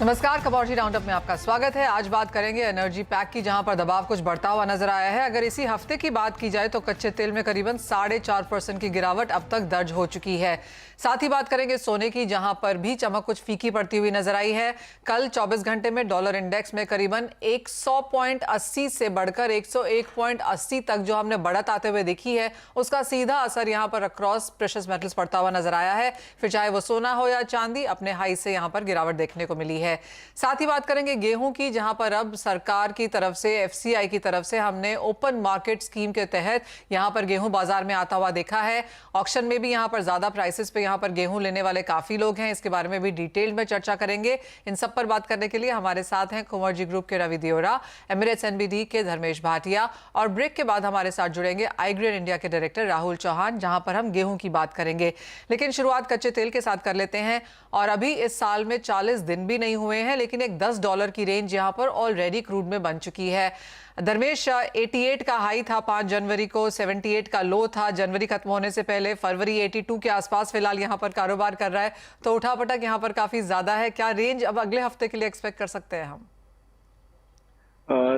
नमस्कार, commodity roundup में आपका स्वागत है। आज बात करेंगे एनर्जी पैक की, जहां पर दबाव कुछ बढ़ता हुआ नजर आया है। अगर इसी हफ्ते की बात की जाए तो कच्चे तेल में करीबन 4.5% की गिरावट अब तक दर्ज हो चुकी है। साथ ही बात करेंगे सोने की, जहां पर भी चमक कुछ फीकी पड़ती हुई नजर आई है। कल 24 घंटे में डॉलर इंडेक्स में करीबन 100.80 से बढ़कर 101.80 तक जो हमने बढ़त आते हुए देखी है, उसका सीधा असर यहां पर अक्रॉस प्रेशियस मेटल्स पड़ता हुआ नजर आया है। फिर चाहे वो सोना हो या चांदी, अपने हाई से यहां पर गिरावट देखने को मिली है। साथ ही बात करेंगे गेहूं की, जहां पर अब सरकार की तरफ से, एफसीआई की तरफ से हमने ओपन मार्केट स्कीम के तहत यहां पर गेहूं बाजार में आता हुआ देखा है। ऑक्शन में भी यहां पर ज्यादा प्राइसेस पे यहां पर गेहूं लेने वाले काफी लोग हैं। इसके बारे में भी डिटेल में चर्चा करेंगे। इन सब पर बात करने के लिए हमारे साथ हैं कुंवरजी ग्रुप के रवि दियोरा, एमिरेट्स एनबीडी के धर्मेश भाटिया, और ब्रेक के बाद हमारे साथ जुड़ेंगे आईग्रेन इंडिया के डायरेक्टर राहुल चौहान, जहां पर हम गेहूं की बात करेंगे। लेकिन शुरुआत कच्चे तेल के साथ कर लेते हैं। और अभी इस साल में 40 दिन भी नहीं हुए हैं, लेकिन एक $10 की रेंज यहां पर ऑलरेडी क्रूड में बन चुकी है। धर्मेश, 88 का हाई था 5 जनवरी को, 78 का लो था जनवरी खत्म होने से पहले। फरवरी 82 के आसपास फिलहाल यहां पर कारोबार कर रहा है, तो उठापटक यहां पर काफी ज्यादा है। क्या रेंज अब अगले हफ्ते के लिए एक्सपेक्ट कर सकते हैं हम?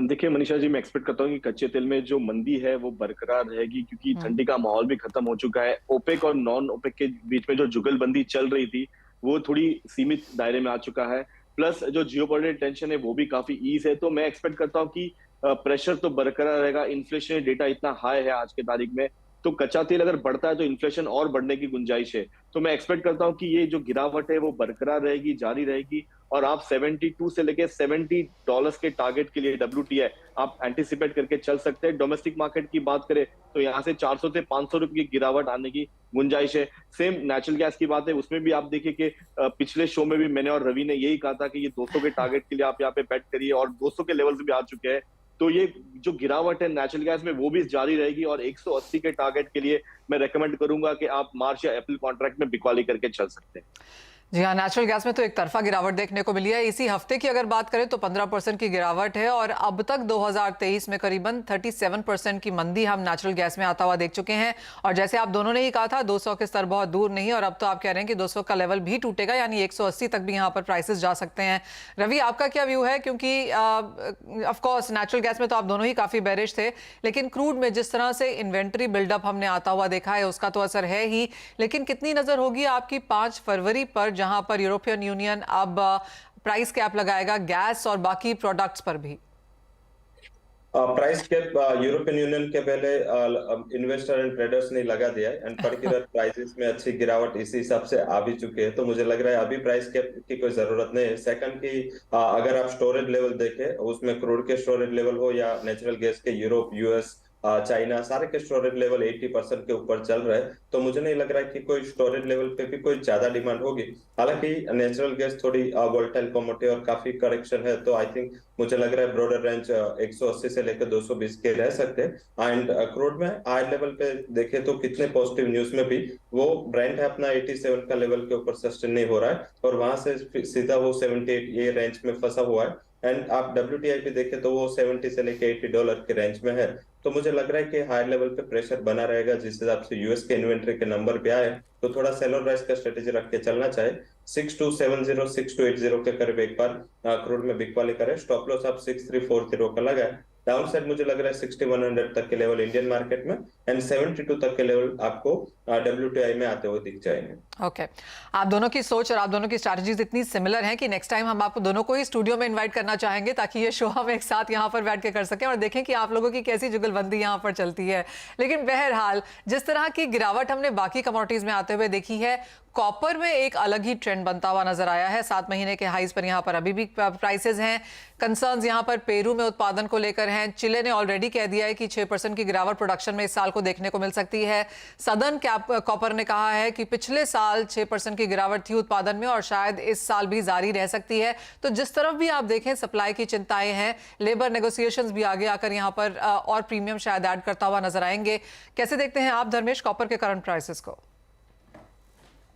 देखिए मनीषा जी, मैं एक्सपेक्ट करता हूँ कि कच्चे तेल में जो मंदी है वो बरकरार रहेगी, क्योंकि ठंडी का माहौल भी खत्म हो चुका है। ओपेक और नॉन ओपेक के बीच में जो जुगलबंदी चल रही थी वो थोड़ी सीमित दायरे में आ चुका है। प्लस जो जियोपॉलिटिकल टेंशन है वो भी काफी ईज है। तो मैं एक्सपेक्ट करता हूँ कि प्रेशर तो बरकरार रहेगा। इन्फ्लेशन डेटा इतना हाई है आज के तारीख में, तो कच्चा तेल अगर बढ़ता है तो इन्फ्लेशन और बढ़ने की गुंजाइश है। तो मैं एक्सपेक्ट करता हूँ कि ये जो गिरावट है वो बरकरार रहेगी, जारी रहेगी। और आप 72 से लेके $70 के टारगेट के लिए WTI आप एंटिसिपेट करके चल सकते हैं। डोमेस्टिक मार्केट की बात करें तो यहाँ से 400 से 500 रुपए की गिरावट आने की गुंजाइश है। सेम नेचुरल गैस की बात है, उसमें भी आप देखिए कि पिछले शो में भी मैंने और रवि ने यही कहा था कि ये 200 के टारगेट के लिए आप यहाँ पे बेट करिए, और 200 के लेवल से भी आ चुके हैं। तो ये जो गिरावट है नेचुरल गैस में वो भी जारी रहेगी, और 180 के टारगेट के लिए मैं रेकमेंड करूंगा कि आप मार्च या अप्रैल कॉन्ट्रैक्ट में बिकवाली करके चल सकते हैं। जी हाँ, नेचुरल गैस में तो एक तरफा गिरावट देखने को मिली है। इसी हफ्ते की अगर बात करें तो 15% की गिरावट है, और अब तक 2023 में करीबन 37% की मंदी हम नेचुरल गैस में आता हुआ देख चुके हैं। और जैसे आप दोनों ने ही कहा था, 200 के स्तर बहुत दूर नहीं, और अब तो आप कह रहे हैं कि 200 का लेवल भी टूटेगा, यानी 180 तक भी यहाँ पर प्राइसेस जा सकते हैं। रवि, आपका क्या व्यू है? क्योंकि ऑफकोर्स नेचुरल गैस में तो आप दोनों ही काफी बेरिश थे, लेकिन क्रूड में जिस तरह से इन्वेंट्री बिल्डअप हमने आता हुआ देखा है, उसका तो असर है ही। लेकिन कितनी नजर होगी आपकी 5 फरवरी पर, जहां पर यूरोपियन यूनियन अब प्राइस कैप लगाएगा गैस और बाकी प्रोडक्ट्स पर भी? प्राइस कैप यूरोपियन यूनियन के पहले इन्वेस्टर एंड ट्रेडर्स ने लगा दिया है, एंड पर्टिकुलर प्राइसेस में अच्छी गिरावट इसी हिसाब से आ भी चुके हैं। तो मुझे लग रहा है अभी प्राइस कैप की कोई जरूरत नहीं है। सेकंड की अगर आप स्टोरेज लेवल देखें, उसमें क्रूड के स्टोरेज लेवल हो या नेचुरल गैस के, यूरोप, यूएस, चाइना, सारे के स्टोरेज लेवल 80% के ऊपर चल रहा है। तो मुझे नहीं लग रहा है कि कोई स्टोरेज लेवल पे भी कोई ज्यादा डिमांड होगी। हालांकि नेचुरल गैस थोड़ी वोलेटाइल कमोडिटी और काफी करेक्शन है, तो आई थिंक मुझे लग रहा है ब्रॉडर रेंज 180 से लेकर 220 के रह सकते हैं। एंड क्रूड में हाई लेवल पे देखे तो कितने पॉजिटिव न्यूज में भी वो ब्रेंट है अपना 87 का लेवल के ऊपर सस्टेन नहीं हो रहा है, और वहां से सीधा वो 78 ये रेंज में फंसा हुआ है। एंड आप WTI पे देखें तो वो 70 से लेके $80 के रेंज में है। तो मुझे लग रहा है कि हाई लेवल पे प्रेशर बना रहेगा। जिस हिसाब से यूएस के इन्वेंट्री के नंबर पे आए, तो थोड़ा सेलर राइज का स्ट्रेटेजी रख के चलना चाहे। 6270 6280 के करीब एक बार क्रूड में बिकवाली करे। स्टॉप लॉस आप 6340 का लगाए। डाउन साइड मुझे लग रहा है 6100 तक के लेवल इंडियन मार्केट में, एंड 72 तक के लेवल आपको WTI में आते हुए दिख जाएंगे। ओके, आप दोनों की सोच और आप दोनों की स्ट्रैटेजीज इतनी सिमिलर हैं कि नेक्स्ट टाइम हम आपको दोनों को ही स्टूडियो में इनवाइट करना चाहेंगे, ताकि ये शो हम एक साथ यहाँ पर बैठ के कर सकें और देखें कि आप लोगों की कैसी जुगलबंदी यहाँ पर चलती है। लेकिन बहरहाल, जिस तरह की गिरावट हमने बाकी कमोडिटीज में आते हुए देखी है, कॉपर में एक अलग ही ट्रेंड बनता हुआ नजर आया है। 7 महीने के हाईज पर यहाँ पर अभी भी प्राइसेस हैं। कंसर्न्स यहाँ पर पेरू में उत्पादन को लेकर हैं। चिले ने ऑलरेडी कह दिया है कि 6% की गिरावट प्रोडक्शन में इस साल को देखने को मिल सकती है। सदर्न कॉपर ने कहा है कि पिछले साल 6% की गिरावट थी उत्पादन में, और शायद इस साल भी जारी रह सकती है। तो जिस तरफ भी आप देखें, सप्लाई की चिंताएं हैं। लेबर नेगोशिएशंस भी आगे आकर यहाँ पर और प्रीमियम शायद ऐड करता हुआ नजर आएंगे। कैसे देखते हैं आप धर्मेश कॉपर के करंट प्राइसेस को?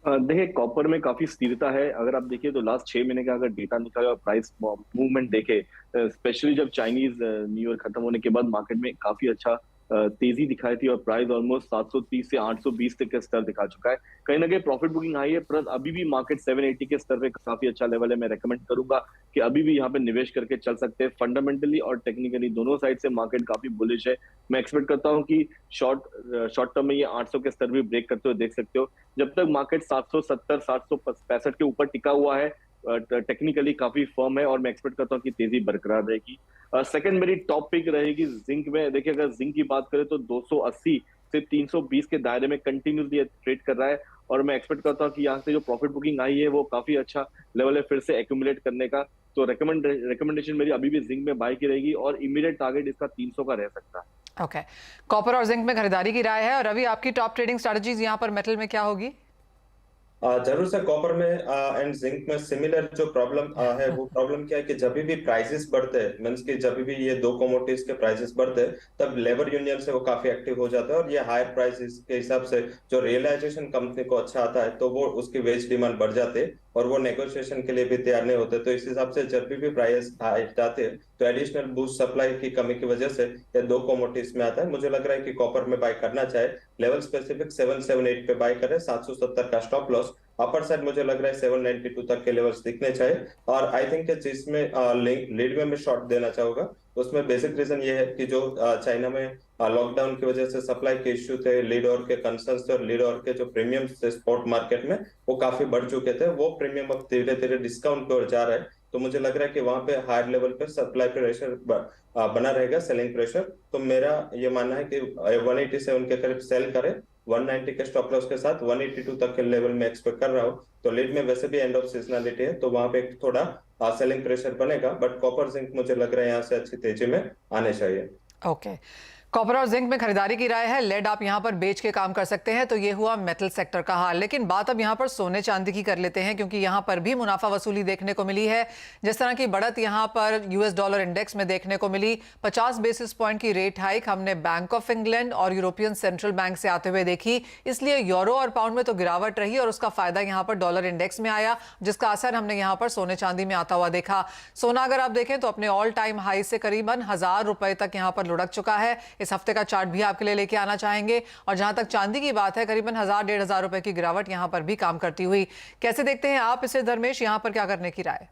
देखिए, कॉपर में काफी स्थिरता है। अगर आप देखिए तो लास्ट 6 महीने का अगर डेटा निकाले और प्राइस मूवमेंट देखे, स्पेशली जब चाइनीज न्यू ईयर खत्म होने के बाद मार्केट में काफी अच्छा तेजी दिखाई थी और प्राइस ऑलमोस्ट 730 से 820 तक के स्तर दिखा चुका है। कहीं ना कहीं प्रॉफिट बुकिंग हाई है, पर अभी भी मार्केट 780 के स्तर पे काफी अच्छा लेवल है। मैं रेकमेंड करूंगा कि अभी भी यहाँ पे निवेश करके चल सकते हैं। फंडामेंटली और टेक्निकली दोनों साइड से मार्केट काफी बुलिश है। मैं एक्सपेक्ट करता हूँ कि शॉर्ट टर्म में ये 800 के स्तर भी ब्रेक करते हुए देख सकते हो। जब तक मार्केट 770 765 के ऊपर टिका हुआ है, टेक्निकली काफी फर्म है और मैं एक्सपेक्ट करता हूँ कि तेजी बरकरार रहेगी। सेकंड मेरी टॉप पिक रहेगी जिंक में। देखिए, अगर जिंक की बात करें तो 280 से 320 के दायरे में कंटिन्यूसली ट्रेड कर रहा है और मैं एक्सपेक्ट करता हूँ कि यहाँ से जो प्रॉफिट बुकिंग आई है वो काफी अच्छा लेवल है फिर से एक्यूमुलेट करने का। तो रिकमेंडेशन मेरी अभी भी जिंक में बाय की रहेगी और इमीडिएट टारगेट इसका 300 का रह सकता है। ओके, कॉपर और जिंक में खरीदारी की राय है। और अभी आपकी टॉप ट्रेडिंग स्ट्रेटजीज यहाँ पर मेटल में क्या होगी? जरूर से कॉपर में एंड जिंक में सिमिलर जो प्रॉब्लम है, वो प्रॉब्लम क्या है कि जब भी प्राइसेस बढ़ते हैं, मींस कि जब भी ये दो कमोडिटीज के प्राइसेस बढ़ते हैं, तब लेबर यूनियन से वो काफी एक्टिव हो जाता है और ये हायर प्राइसेस के हिसाब से जो रियलाइजेशन कंपनी को अच्छा आता है तो वो उसकी वेज डिमांड बढ़ जाते है और वो नेगोशिएशन के लिए भी तैयार नहीं होते। तो इस हिसाब से जब भी प्राइस जाते हैं तो एडिशनल बूस्ट सप्लाई की कमी की वजह से ये दो कमोडिटीज में आता है। मुझे लग रहा है कि कॉपर में बाय करना चाहे लेवल स्पेसिफिक 778 पे बाय करें, 770 का स्टॉप लॉस। अपर साइड मुझे लग रहा है 792 तक के लेवल्स दिखने चाहिए। और आई थिंक जिसमें लीड में मैं शॉर्ट देना चाहूंगा, उसमें बेसिक रीजन ये है कि जो चाइना में लॉकडाउन की वजह से सप्लाई के इश्यू थे, लीड और के कंसर्न्स थे और लीड और के जो प्रीमियम थे स्पॉट मार्केट में वो काफी बढ़ चुके थे, वो प्रीमियम अब धीरे धीरे डिस्काउंट की ओर जा रहा है। तो मुझे लग रहा है कि वहां पे हायर लेवल पे सप्लाई प्रेशर बना रहेगा, सेलिंग प्रेशर। तो मेरा ये मानना है कि 187 के करीब सेल करें, 190 के स्टॉप लॉस के साथ 182 तक के लेवल में एक्सपेक्ट कर रहा हूँ। तो लीड में वैसे भी एंड ऑफ सीजनलिटी है तो वहां पे थोड़ा सेलिंग प्रेशर बनेगा, बट कॉपर जिंक मुझे लग रहा है यहाँ से अच्छी तेजी में आने चाहिए। ओके, कॉपर और जिंक में खरीदारी की राय है। लेड आप यहां पर बेच के काम कर सकते हैं। तो ये हुआ मेटल सेक्टर का हाल। लेकिन बात अब यहां पर सोने चांदी की कर लेते हैं, क्योंकि यहां पर भी मुनाफा वसूली देखने को मिली है। जिस तरह की बढ़त यहां पर यूएस डॉलर इंडेक्स में देखने को मिली, 50 बेसिस पॉइंट की रेट हाइक हमने बैंक ऑफ इंग्लैंड और यूरोपियन सेंट्रल बैंक से आते हुए देखी। इसलिए यूरो और पाउंड में तो गिरावट रही और उसका फायदा यहां पर डॉलर इंडेक्स में आया, जिसका असर हमने यहां पर सोने चांदी में आता हुआ देखा। सोना अगर आप देखें तो अपने ऑल टाइम हाई से करीबन 1000 रुपए तक यहां पर लुढ़क चुका है। इस हफ्ते का चार्ट भी आपके लिए लेके आना चाहेंगे। और जहां तक चांदी की बात है, करीबन 1000-1500 रुपए की गिरावट यहां पर भी काम करती हुई। कैसे देखते हैं आप इसे धर्मेश? यहां पर क्या करने की राय?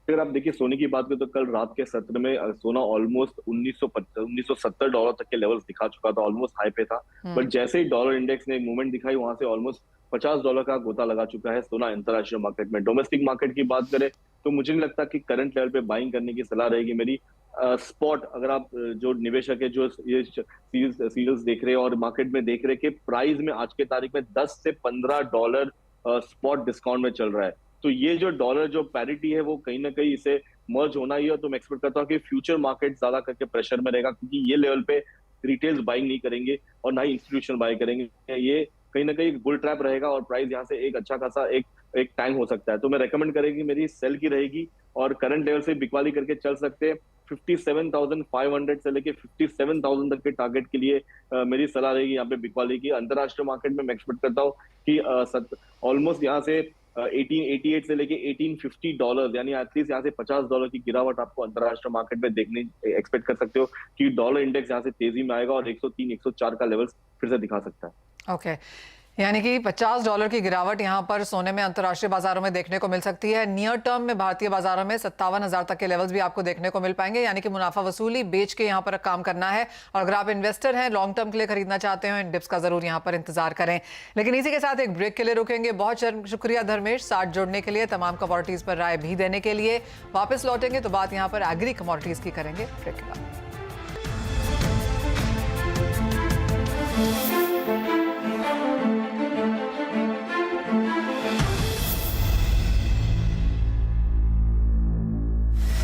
अगर आप देखिए सोने की बात करें तो कल रात के सत्र में सोना ऑलमोस्ट 1970 डॉलर तक के लेवल्स दिखा चुका था, ऑलमोस्ट हाई पे था। बट जैसे ही डॉलर इंडेक्स ने एक मूवमेंट दिखाई, वहां से ऑलमोस्ट $50 का गोता लगा चुका है सोना अंतरराष्ट्रीय मार्केट में। डोमेस्टिक मार्केट की बात करें तो मुझे नहीं लगता कि करंट लेवल पे बाइंग करने की सलाह रहेगी मेरी। स्पॉट अगर आप जो निवेशक है जो ये सीरियल्स देख रहे हैं और मार्केट में देख रहे हैं कि प्राइस में आज के तारीख में $10 से $15 स्पॉट डिस्काउंट में चल रहा है, तो ये जो डॉलर जो पैरिटी है वो कहीं ना कहीं इसे मर्ज होना ही है। तो मैं एक्सपेक्ट करता हूँ कि फ्यूचर मार्केट ज्यादा करके प्रेशर में रहेगा, क्योंकि ये लेवल पे रिटेल्स बाइंग नहीं करेंगे और ना ही इंस्टीट्यूशन बाय करेंगे। ये कहीं ना कहीं बुल ट्रैप रहेगा और प्राइस यहाँ से एक अच्छा खासा एक टाइम हो सकता है। तो मैं रेकमेंड करेंगी मेरी सेल की रहेगी और करंट लेवल से बिकवाली करके चल सकते हैं। 57,500 से लेके 57,000 तक के टारगेट के लिए मेरी सलाह रहेगी यहाँ पे बिकवाली की। अंतरराष्ट्रीय मार्केट में मैं एक्सपेक्ट करता हूँ कि ऑलमोस्ट यहाँ से 1888 से लेके $1850 यानी एटलीस्ट यहाँ से $50 की गिरावट आपको अंतरराष्ट्रीय मार्केट में देखने एक्सपेक्ट कर सकते हो कि डॉलर इंडेक्स यहाँ से तेजी में आएगा और 103-104 का लेवल फिर से दिखा सकता है। ओके, यानी कि $50 की गिरावट यहां पर सोने में अंतर्राष्ट्रीय बाजारों में देखने को मिल सकती है। नियर टर्म में भारतीय बाजारों में 57,000 तक के लेवल्स भी आपको देखने को मिल पाएंगे। यानी कि मुनाफा वसूली बेच के यहां पर काम करना है। और अगर आप इन्वेस्टर हैं, लॉन्ग टर्म के लिए खरीदना चाहते हो, इन डिप्स का जरूर यहां पर इंतजार करें। लेकिन इसी के साथ एक ब्रेक के लिए रुकेंगे। बहुत शुक्रिया धर्मेश साथ जुड़ने के लिए, तमाम कमोडिटीज पर राय भी देने के लिए। वापस लौटेंगे तो बात यहां पर एग्री कमोडिटीज की करेंगे। ब्रेक के बाद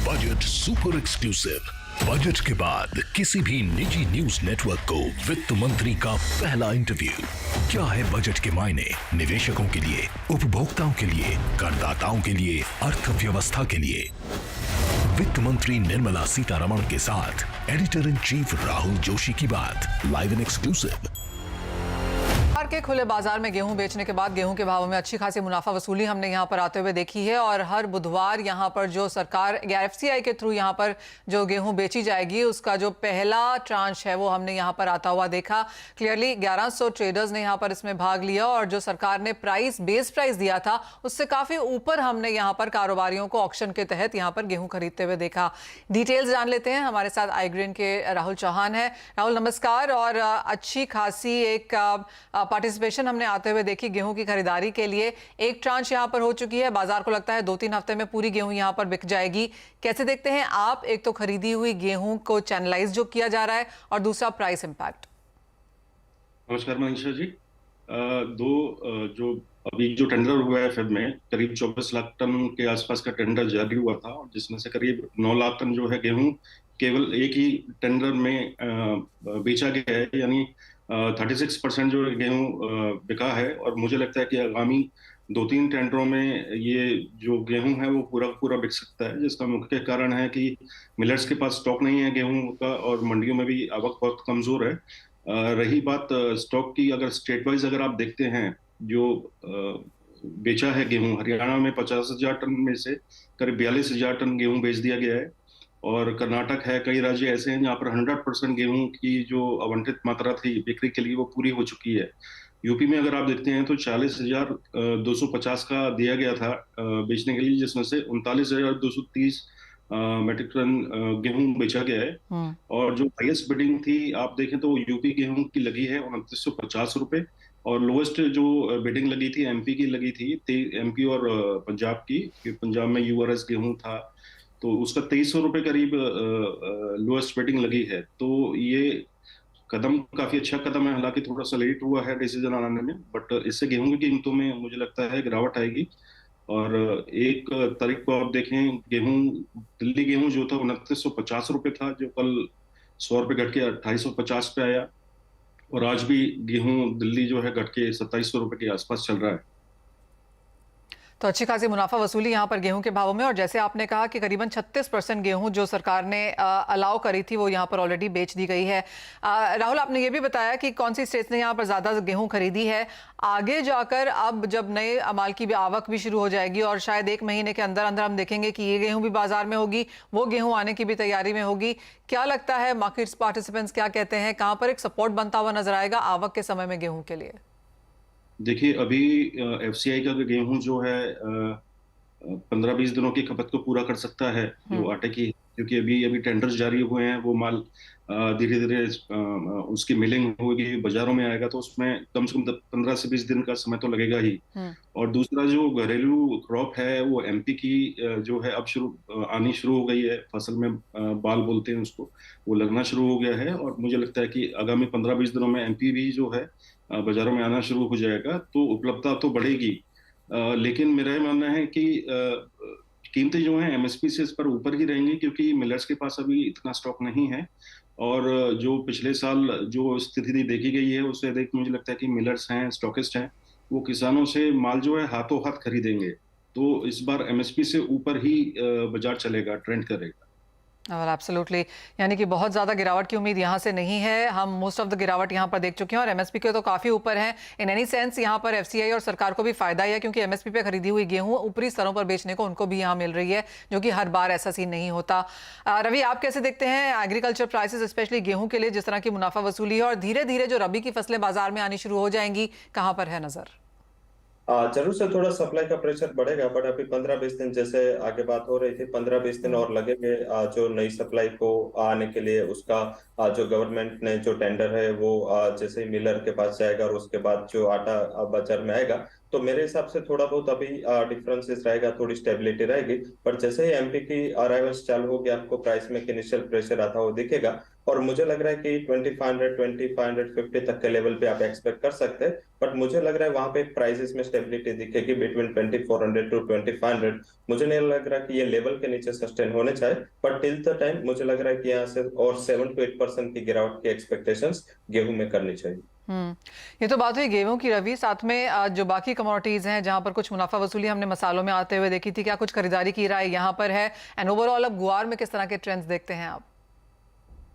बजट सुपर एक्सक्लूसिव। बजट के बाद किसी भी निजी न्यूज नेटवर्क को वित्त मंत्री का पहला इंटरव्यू। क्या है बजट के मायने निवेशकों के लिए, उपभोक्ताओं के लिए, करदाताओं के लिए, अर्थव्यवस्था के लिए? वित्त मंत्री निर्मला सीतारमण के साथ editor in chief Rahul Joshi की बात लाइव इन एक्सक्लूसिव। के खुले बाजार में गेहूं बेचने के बाद गेहूं के भावों में अच्छी खासी मुनाफा वसूली हमने यहां पर आते हुए देखी है और हर बुधवार यहां पर जो सरकार एफसीआई के थ्रू यहां पर जो गेहूं बेची जाएगी उसका जो पहला ट्रांच है वो हमने यहां पर आता हुआ देखा। क्लियरली 1100 ट्रेडर्स ने यहां पर इसमें भाग लिया और जो सरकार ने बेस प्राइस दिया था उससे काफी ऊपर हमने यहां पर कारोबारियों को ऑक्शन के तहत यहां पर गेहूं खरीदते हुए देखा। डिटेल्स जान लेते हैं, हमारे साथ आईग्रेन के राहुल चौहान है। राहुल नमस्कार। और अच्छी खासी एक पार्टिसिपेशन हमने आते हुए देखी गेहूं की खरीदारी के लिए। एक ट्रांच यहां पर हो चुकी है, बाजार को लगता है 2-3 हफ्ते में पूरी गेहूं यहां पर बिक जाएगी। कैसे देखते हैं आप, एक तो खरीदी हुई गेहूं को चैनलाइज जो किया जा रहा है और दूसरा प्राइस इंपैक्ट? नमस्कार मनीषा जी। जो अभी जो टेंडर हुआ है फेब में करीब 24 लाख टन के आसपास का टेंडर जारी हुआ था, जिसमें से करीब 9 लाख टन जो है गेहूं केवल एक ही टेंडर में बेचा गया है, यानी 36% जो गेहूं बिका है। और मुझे लगता है कि आगामी 2-3 टेंडरों में ये जो गेहूं है वो पूरा बिक सकता है, जिसका मुख्य कारण है कि मिलर्स के पास स्टॉक नहीं है गेहूं का और मंडियों में भी आवक बहुत कमजोर है। रही बात स्टॉक की, अगर स्टेट वाइज अगर आप देखते हैं जो बेचा है गेहूं, हरियाणा में 50,000 टन में से करीब 42,000 टन गेहूं बेच दिया गया है। और कर्नाटक है, कई राज्य ऐसे हैं जहाँ पर 100% गेहूं की जो आवंटित मात्रा थी बिक्री के लिए वो पूरी हो चुकी है। यूपी में अगर आप देखते हैं तो 40,250 का दिया गया था बेचने के लिए, जिसमें से 39,230 मेट्रिक टन गेहूं बेचा गया है। और जो हाईएस्ट बिडिंग थी आप देखें तो यूपी गेहूं की लगी है 2950 रुपए, और लोएस्ट जो बिडिंग लगी थी एमपी की लगी थी, एमपी और पंजाब की। पंजाब में यूआरएस गेहूं था तो उसका 2300 रुपए करीब लोएस्ट बिडिंग लगी है। तो ये कदम काफी अच्छा कदम है, हालांकि थोड़ा सा लेट हुआ है डिसीजन आने में, बट इससे गेहूं की कीमतों में मुझे लगता है गिरावट आएगी। और 1 तारीख को आप देखें दिल्ली गेहूं जो था 2950 रुपए था, जो कल 100 रुपए घट के 2850 पे आया। और आज भी गेहूं दिल्ली जो है घट के 2700 रुपए के आसपास चल रहा है। तो अच्छी खासी मुनाफा वसूली यहाँ पर गेहूं के भावों में। और जैसे आपने कहा कि करीबन 36% गेहूं जो सरकार ने अलाउ करी थी वो यहाँ पर ऑलरेडी बेच दी गई है। राहुल, आपने ये भी बताया कि कौन सी स्टेट्स ने यहाँ पर ज़्यादा गेहूं खरीदी है। आगे जाकर अब जब नए माल की भी आवक भी शुरू हो जाएगी और शायद 1 महीने के अंदर अंदर हम देखेंगे कि ये गेहूं भी बाजार में होगी, वो गेहूं आने की भी तैयारी में होगी। क्या लगता है मार्केट्स पार्टिसिपेंट्स क्या कहते हैं, कहाँ पर एक सपोर्ट बनता हुआ नजर आएगा आवक के समय में गेहूं के लिए? देखिए, अभी एफसीआई का गेहूं जो है 15-20 दिनों की खपत को पूरा कर सकता है जो आटे की, क्योंकि अभी टेंडर्स जारी हुए हैं। वो माल धीरे धीरे उसकी मिलिंग होगी, बाजारों में आएगा, तो उसमें कम से कम 15 से 20 दिन का समय तो लगेगा ही। और दूसरा जो घरेलू क्रॉप है वो एमपी की जो है अब आनी शुरू हो गई है, फसल में बाल बोलते हैं उसको, वो लगना शुरू हो गया है। और मुझे लगता है कि आगामी 15-20 दिनों में एमपी भी जो है बाजारों में आना शुरू हो जाएगा, तो उपलब्धता तो बढ़ेगी। लेकिन मेरा ये मानना है कि कीमतें जो हैं एमएसपी से इस पर ऊपर ही रहेंगी, क्योंकि मिलर्स के पास अभी इतना स्टॉक नहीं है। और जो पिछले साल जो स्थिति देखी गई है उससे देख मुझे लगता है कि मिलर्स हैं, स्टॉकिस्ट हैं, वो किसानों से माल जो है हाथों हाथ खरीदेंगे। तो इस बार एमएसपी से ऊपर ही बाजार चलेगा, ट्रेंड करेगा। एब्सोल्युटली, यानी कि बहुत ज़्यादा गिरावट की उम्मीद यहाँ से नहीं है। हम मोस्ट ऑफ द गिरावट यहाँ पर देख चुके हैं और एमएसपी के तो काफ़ी ऊपर हैं। इन एनी सेंस यहाँ पर एफसीआई और सरकार को भी फायदा ही है, क्योंकि एमएसपी पे खरीदी हुई गेहूं ऊपरी स्तरों पर बेचने को उनको भी यहाँ मिल रही है, जो कि हर बार ऐसा सीन नहीं होता। रवि, आप कैसे देखते हैं एग्रीकल्चर प्राइसेस स्पेशली गेहूं के लिए, जिस तरह की मुनाफा वसूली है और धीरे धीरे जो रबी की फसलें बाजार में आनी शुरू हो जाएंगी, कहाँ पर है नजर? जरूर से थोड़ा सप्लाई का प्रेशर बढ़ेगा, बट अभी 15-20 दिन जैसे आगे बात हो रही थी, 15-20 दिन और लगेंगे जो नई सप्लाई को आने के लिए। उसका जो गवर्नमेंट ने जो टेंडर है वो जैसे ही मिलर के पास जाएगा और उसके बाद जो आटा बाजार में आएगा, तो मेरे हिसाब से थोड़ा बहुत अभी डिफरेंसेस रहेगा, थोड़ी स्टेबिलिटी रहेगी। पर जैसे ही एमपी की अराइवल्स चालू होगी, आपको प्राइस में इनिशियल प्रेशर आता हुआ दिखेगा। और मुझे लग रहा है कि 2500-2550 तक के लेवल पे आप एक्सपेक्ट कर सकते हैं। बट मुझे लग रहा है वहां पे प्राइसेस में स्टेबिलिटी दिखेगी बिटवीन 2400 to 2500। मुझे नहीं लग रहा कि ये लेवल के नीचे सस्टेन होने चाहिए, बट टिल द टाइम मुझे लग रहा है कि यहाँ से और 7 to 8% की गिरावट की एक्सपेक्टेशंस गेहूं में करनी चाहिए। ये तो बात हुई गेहूं की रवि। साथ में जो बाकी कमोडिटीज हैं जहां पर कुछ मुनाफा वसूली हमने मसालों में आते हुए देखी थी, क्या कुछ खरीदारी की राय यहाँ पर है? एंड ओवरऑल अब गुआर में किस तरह के ट्रेंड्स देखते हैं आप?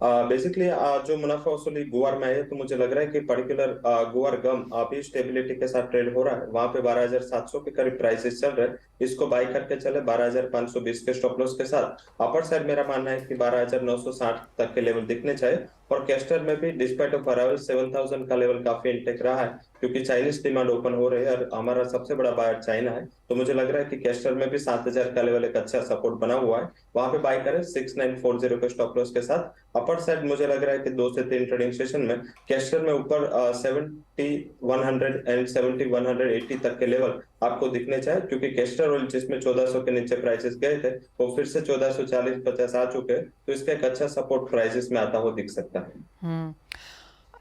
बेसिकली जो मुनाफा वसूली गुआर में है तो मुझे लग रहा है कि पर्टिकुलर गुआर गम अभी स्टेबिलिटी के साथ ट्रेड हो रहा है। वहां पे 12,700 के करीब प्राइसेस चल रहे हैं। इसको बाई करके चले 12,520 के स्टॉप लॉस के साथ। अपर साइड मेरा मानना है कि 12,960 तक के लेवल दिखने चाहिए। और कैस्टर में भी डिस्पाइट ऑफ अराइवल 7,000 का लेवल काफी इंटेक रहा है, क्योंकि चाइनीज डिमांड ओपन हो रही है और हमारा सबसे बड़ा बायर चाइना है। तो मुझे लग रहा है कि कैस्टर में भी 7,000 का लेवल एक अच्छा सपोर्ट बना हुआ है। वहां पे बाय करें 6,940 के स्टॉप लॉस के साथ। अपर साइड मुझे लग रहा है कि 2 से 3 ट्रेडिंग सेशन में कैस्टर में ऊपर 70,100 एंड 70,180 तक के लेवल आपको दिखने चाहिए, क्योंकि कैस्टर ऑयल जिसमें 1400 के नीचे प्राइसेस गए थे वो फिर से 1440-50 आ चुके हैं। तो इसका एक अच्छा सपोर्ट प्राइसेस में आता हुआ दिख सकता है।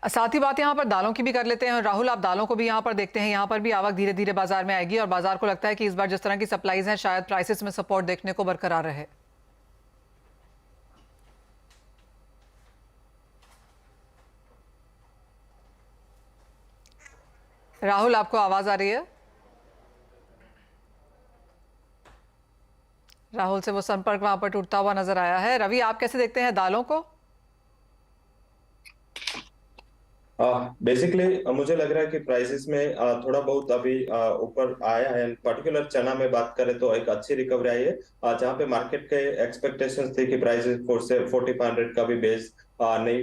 साथ ही बात यहाँ पर दालों की भी कर लेते हैं। राहुल, आप दालों को भी यहाँ पर देखते हैं, यहाँ पर भी आवक धीरे धीरे बाजार में आएगी और बाजार को लगता है कि इस बार जिस तरह की सप्लाईज हैं शायद प्राइसेस में सपोर्ट देखने को बरकरार रहे। राहुल, आपको आवाज आ रही है? राहुल से वो संपर्क वहां पर टूटता हुआ नजर आया है। रवि, आप कैसे देखते हैं दालों को? बेसिकली मुझे लग रहा है कि प्राइसेस में थोड़ा बहुत अभी ऊपर आया है। पर्टिकुलर चना में बात करें तो एक अच्छी रिकवरी आई है, जहां पे मार्केट के एक्सपेक्टेशंस थे कि प्राइसेस 4,500 का भी बेस नहीं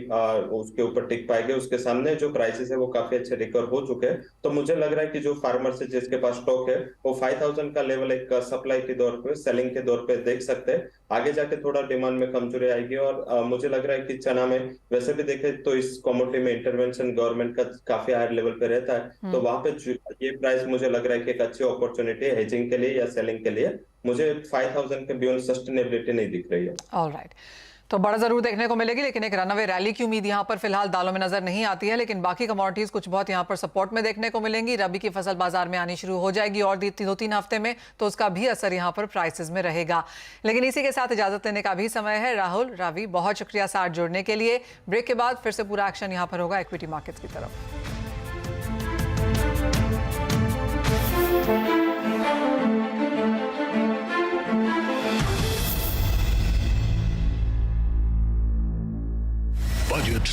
उसके ऊपर टिक पाएंगे। उसके सामने जो प्राइसेस है वो काफी अच्छे रिकवर हो चुके हैं। तो मुझे लग रहा है कि जो फार्मर्स है जिसके पास स्टॉक है वो 5,000 का लेवल एक सप्लाई के दौर पे, सेलिंग के दौर पे देख सकते हैं। आगे जाके थोड़ा डिमांड में कमजोरी आएगी। और मुझे लग रहा है कि चना में वैसे भी देखे तो इस कमोडिटी में इंटरवेंशन गवर्नमेंट का काफी हायर लेवल पे रहता है। तो वहां पे ये प्राइस मुझे लग रहा है कि एक अच्छी अपॉर्चुनिटी है हेजिंग के लिए या सेलिंग के लिए। मुझे 5,000 के बियॉन्ड सस्टेनेबिलिटी नहीं दिख रही है। ऑलराइट, तो बड़ा जरूर देखने को मिलेगी, लेकिन एक रनअवे रैली की उम्मीद यहाँ पर फिलहाल दालों में नजर नहीं आती है। लेकिन बाकी कमोडिटीज कुछ बहुत यहाँ पर सपोर्ट में देखने को मिलेंगी। रबी की फसल बाजार में आनी शुरू हो जाएगी और 2-3 हफ्ते में, तो उसका भी असर यहाँ पर प्राइसेस में रहेगा। लेकिन इसी के साथ इजाजत लेने का भी समय है। राहुल, रवि, बहुत शुक्रिया साथ जुड़ने के लिए। ब्रेक के बाद फिर से पूरा एक्शन यहाँ पर होगा इक्विटी मार्केट्स की तरफ। बजट